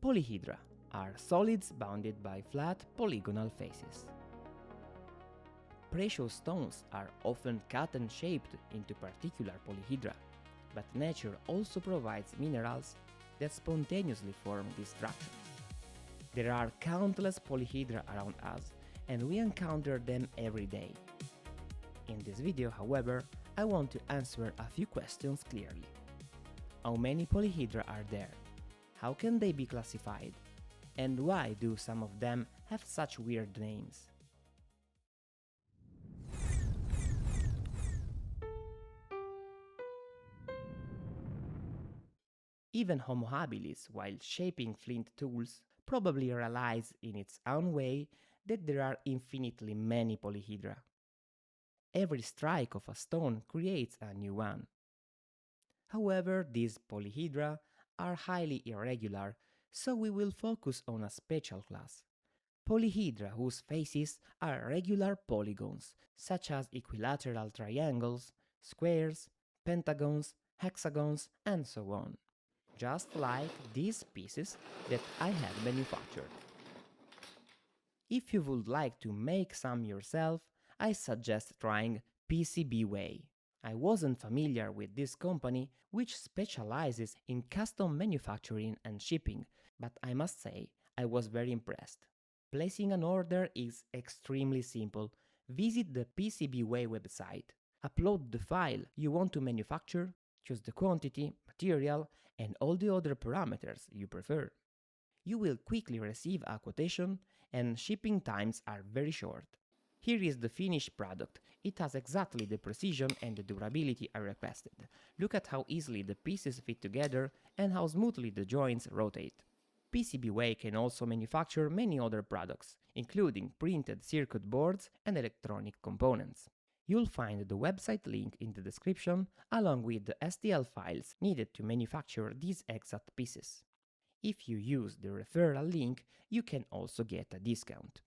Polyhedra are solids bounded by flat polygonal faces. Precious stones are often cut and shaped into particular polyhedra, but nature also provides minerals that spontaneously form these structures. There are countless polyhedra around us, and we encounter them every day. In this video, however, I want to answer a few questions clearly. How many polyhedra are there? How can they be classified? And why do some of them have such weird names? Even Homo habilis, while shaping flint tools, probably realized in its own way that there are infinitely many polyhedra. Every strike of a stone creates a new one. However, these polyhedra are highly irregular, so we will focus on a special class. Polyhedra whose faces are regular polygons, such as equilateral triangles, squares, pentagons, hexagons, and so on. Just like these pieces that I have manufactured. If you would like to make some yourself, I suggest trying PCBWay. I wasn't familiar with this company, which specializes in custom manufacturing and shipping, but I must say I was very impressed. Placing an order is extremely simple. Visit the PCBWay website, upload the file you want to manufacture, choose the quantity, material, and all the other parameters you prefer. You will quickly receive a quotation, and shipping times are very short. Here is the finished product. It has exactly the precision and the durability I requested. Look at how easily the pieces fit together and how smoothly the joints rotate. PCBWay can also manufacture many other products, including printed circuit boards and electronic components. You'll find the website link in the description, along with the STL files needed to manufacture these exact pieces. If you use the referral link, you can also get a discount.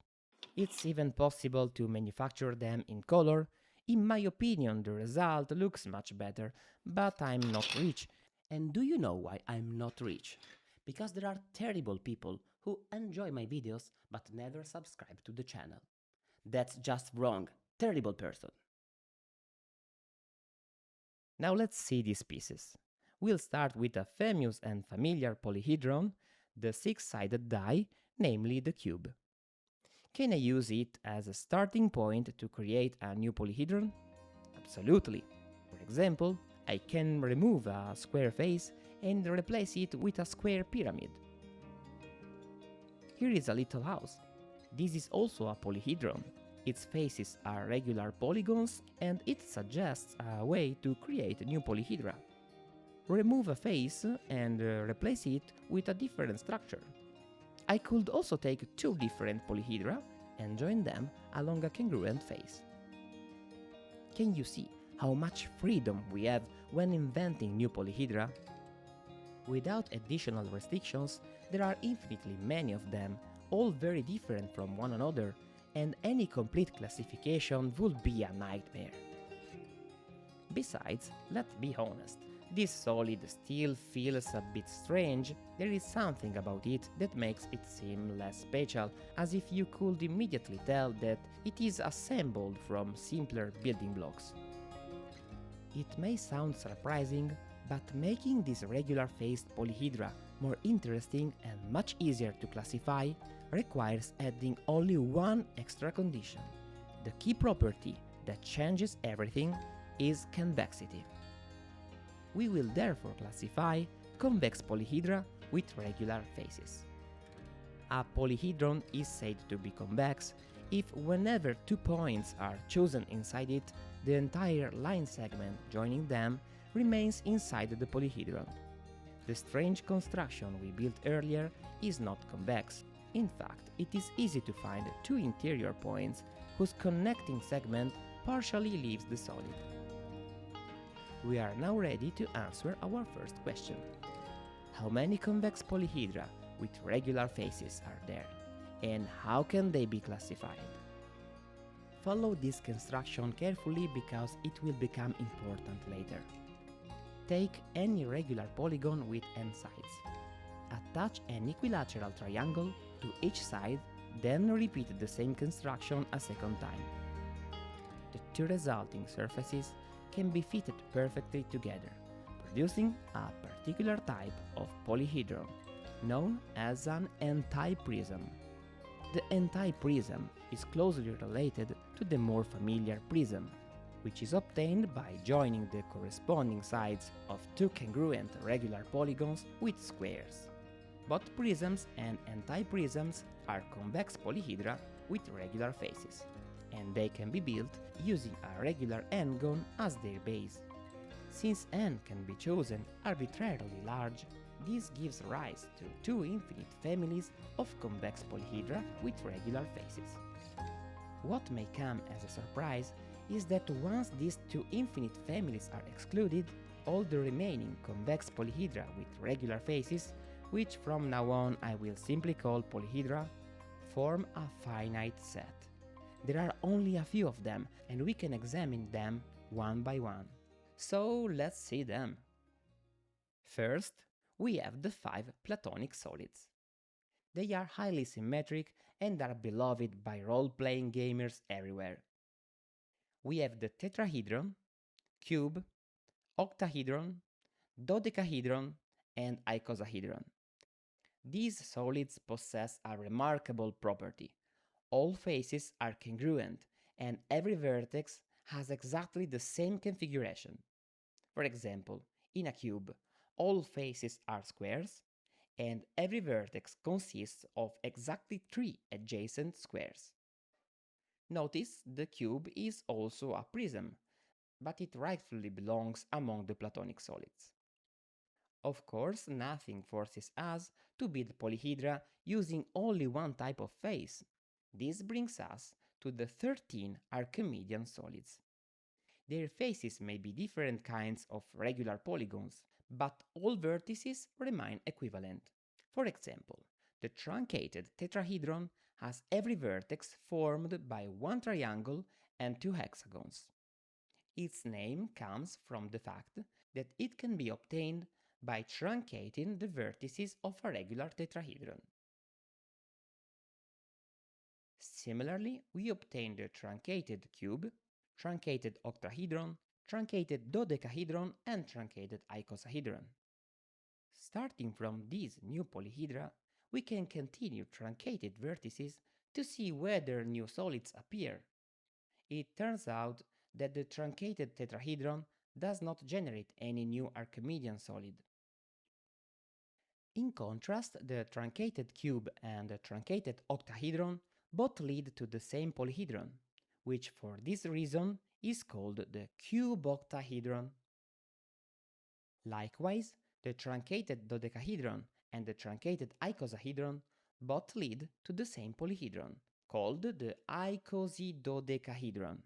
It's even possible to manufacture them in color. In my opinion, the result looks much better, but I'm not rich. And do you know why I'm not rich? Because there are terrible people who enjoy my videos but never subscribe to the channel. That's just wrong. Terrible person. Now let's see these pieces. We'll start with a famous and familiar polyhedron, the six-sided die, namely the cube. Can I use it as a starting point to create a new polyhedron? Absolutely. For example, I can remove a square face and replace it with a square pyramid. Here is a little house. This is also a polyhedron. Its faces are regular polygons, and it suggests a way to create new polyhedra. Remove a face and replace it with a different structure. I could also take two different polyhedra and join them along a congruent face. Can you see how much freedom we have when inventing new polyhedra? Without additional restrictions, there are infinitely many of them, all very different from one another, and any complete classification would be a nightmare. Besides, let's be honest, this solid still feels a bit strange. There is something about it that makes it seem less special, as if you could immediately tell that it is assembled from simpler building blocks. It may sound surprising, but making this regular-faced polyhedra more interesting and much easier to classify requires adding only one extra condition. The key property that changes everything is convexity. We will therefore classify convex polyhedra with regular faces. A polyhedron is said to be convex if whenever 2 points are chosen inside it, the entire line segment joining them remains inside the polyhedron. The strange construction we built earlier is not convex. In fact, it is easy to find 2 interior points whose connecting segment partially leaves the solid. We are now ready to answer our first question. How many convex polyhedra with regular faces are there? And how can they be classified? Follow this construction carefully because it will become important later. Take any regular polygon with n sides. Attach an equilateral triangle to each side, then repeat the same construction a second time. The two resulting surfaces can be fitted perfectly together, producing a particular type of polyhedron, known as an antiprism. The antiprism is closely related to the more familiar prism, which is obtained by joining the corresponding sides of two congruent regular polygons with squares. Both prisms and antiprisms are convex polyhedra with regular faces, and they can be built using a regular n-gon as their base. Since n can be chosen arbitrarily large, this gives rise to two infinite families of convex polyhedra with regular faces. What may come as a surprise is that once these two infinite families are excluded, all the remaining convex polyhedra with regular faces, which from now on I will simply call polyhedra, form a finite set. There are only a few of them, and we can examine them one by one. So let's see them. First, we have the 5 Platonic solids. They are highly symmetric and are beloved by role-playing gamers everywhere. We have the tetrahedron, cube, octahedron, dodecahedron, and icosahedron. These solids possess a remarkable property. All faces are congruent, and every vertex has exactly the same configuration. For example, in a cube, all faces are squares, and every vertex consists of exactly 3 adjacent squares. Notice the cube is also a prism, but it rightfully belongs among the Platonic solids. Of course, nothing forces us to build polyhedra using only one type of face. This brings us to the 13 Archimedean solids. Their faces may be different kinds of regular polygons, but all vertices remain equivalent. For example, the truncated tetrahedron has every vertex formed by one triangle and 2 hexagons. Its name comes from the fact that it can be obtained by truncating the vertices of a regular tetrahedron. Similarly, we obtain the truncated cube, truncated octahedron, truncated dodecahedron, and truncated icosahedron. Starting from these new polyhedra, we can continue truncated vertices to see whether new solids appear. It turns out that the truncated tetrahedron does not generate any new Archimedean solid. In contrast, the truncated cube and the truncated octahedron both lead to the same polyhedron, which for this reason is called the cube-octahedron. Likewise, the truncated dodecahedron and the truncated icosahedron both lead to the same polyhedron, called the icosydodecahedron.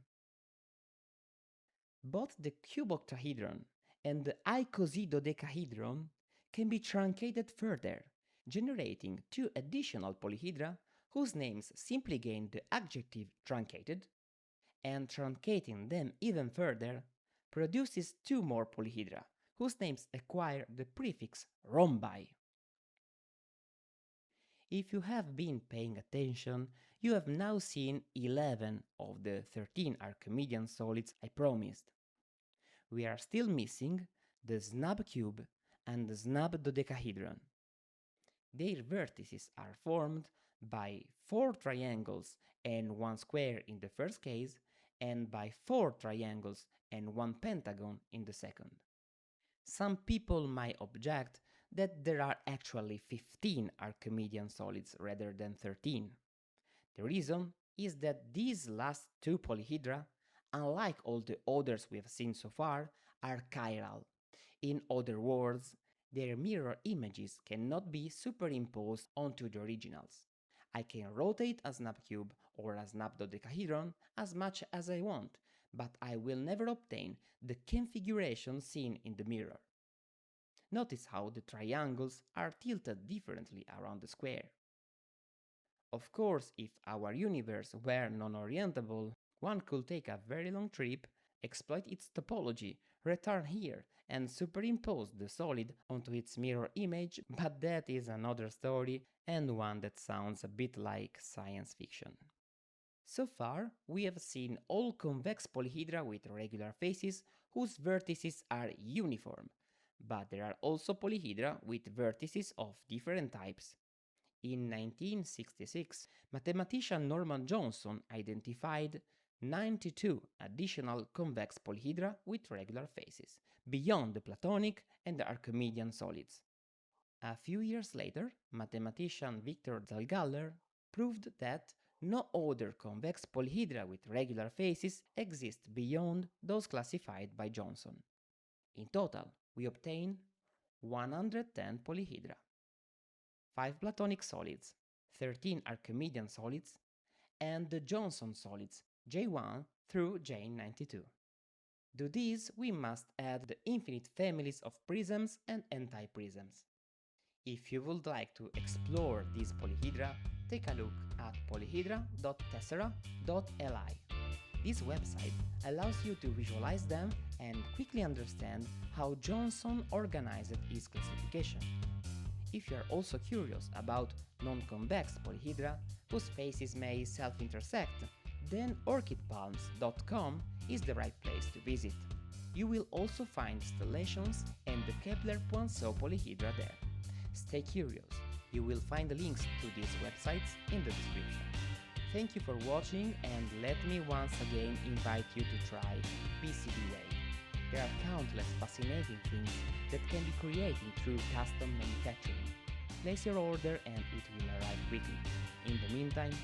Both the cube-octahedron and the icosydodecahedron can be truncated further, generating 2 additional polyhedra whose names simply gain the adjective truncated, and truncating them even further produces 2 more polyhedra whose names acquire the prefix rhombi. If you have been paying attention, you have now seen 11 of the 13 Archimedean solids I promised. We are still missing the snub cube and the snub dodecahedron. Their vertices are formed by 4 triangles and 1 square in the first case, and by 4 triangles and 1 pentagon in the second. Some people might object that there are actually 15 Archimedean solids rather than 13. The reason is that these last 2 polyhedra, unlike all the others we have seen so far, are chiral. In other words, their mirror images cannot be superimposed onto the originals. I can rotate a snub cube or a snub dodecahedron as much as I want, but I will never obtain the configuration seen in the mirror. Notice how the triangles are tilted differently around the square. Of course, if our universe were non-orientable, one could take a very long trip, exploit its topology, return here, and superimposed the solid onto its mirror image, but that is another story and one that sounds a bit like science fiction. So far, we have seen all convex polyhedra with regular faces whose vertices are uniform, but there are also polyhedra with vertices of different types. In 1966, mathematician Norman Johnson identified 92 additional convex polyhedra with regular faces, beyond the Platonic and the Archimedean solids. A few years later, mathematician Victor Zalgaller proved that no other convex polyhedra with regular faces exist beyond those classified by Johnson. In total, we obtain 110 polyhedra, 5 Platonic solids, 13 Archimedean solids, and the Johnson solids J1 through J92. To these, we must add the infinite families of prisms and antiprisms. If you would like to explore these polyhedra, take a look at polyhedra.tessera.li. This website allows you to visualize them and quickly understand how Johnson organized his classification. If you are also curious about non-convex polyhedra whose faces may self-intersect, then orchidpalms.com is the right place to visit. You will also find stellations and the Kepler-Poinsot polyhedra there. Stay curious, you will find the links to these websites in the description. Thank you for watching, and let me once again invite you to try PCBWay. There are countless fascinating things that can be created through custom manufacturing. Place your order and it will arrive quickly. In the meantime,